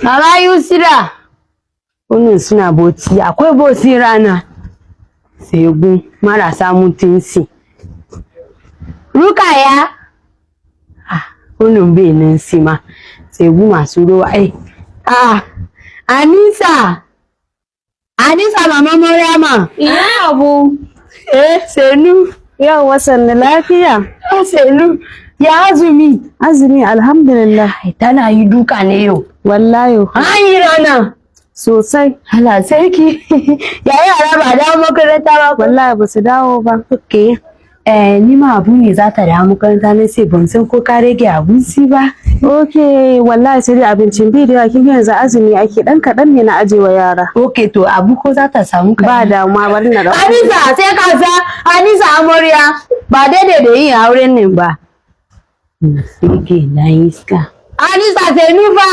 Baba Yusra. Wannan suna boci, akwai boci rana. Segu marasa mutunci. Rukaya. Wannan bai nan sima. Segu masu ruwa ai. Anisa. Anisa mama Maryama. Ina abu. Senu. Yau wasan lafiya. Senu. Ya azumi. Azumi alhamdulillah. Tana yi duka ne yau. Wallahi. Ai rana. Sosai. Hala sarki. Ya yara ba dawo makaranta ba. Wallahi ba su dawo ba. Okay. Ni ma abu ne za ta dawo makaranta ne sai ban san ko ka rage abinci ba. Okay, wallahi sai dai abincin bi da yawa kin yanzu azumi ake dan kadan ne na ajewa yara. Okay to abu ko za ta samu ka. Ba damuwa bari na dauka. Anisa sai ka sa Anisa amarya ba daidai da yin auren nan ba. Sike na iska. Anisa sai nufa.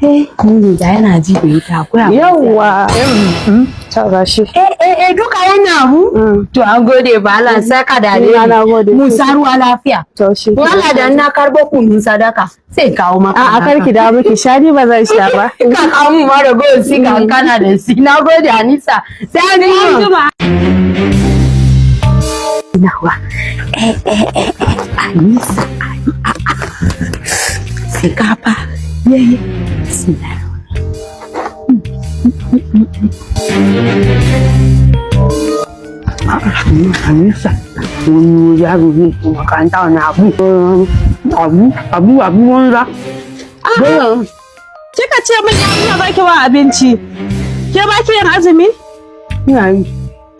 Ni da yana ji da ita akwai abu. Yawwa. Ta gashi. Duka yana abu. To an gode ba Allah saka da Ni na gode. Musa ruwa lafiya. To shi. Wala da na karbo kunun sadaka sai kawo maka. A karki da miki shani ba zan sha ba. Ka kawo mu mara go si ka kana da si. Na gode Anisa. Sai an jima. Nawa. Anisa. Sai ka fa. Yayi. Anisa, wani yaro ne makaranta wani abu wanda. Kika ce min yarinya ba ki wa abinci. Ke ba ki yin azumi? Ina yi.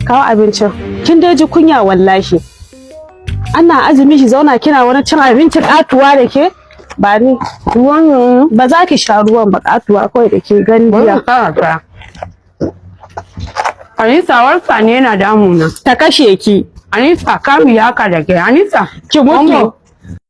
Kawo abincin. Kin dai ji kunya wallahi. Ana azumi shi zauna kina wani cin abinci katuwa da ke? Ba ni. Ruwan ba za ki sha ruwan ba katuwa kawai da ke gani biya. Anisa warka ne yana damuna. Ta kashe ki. Anisa kami haka da ke Anisa. Ki mutu.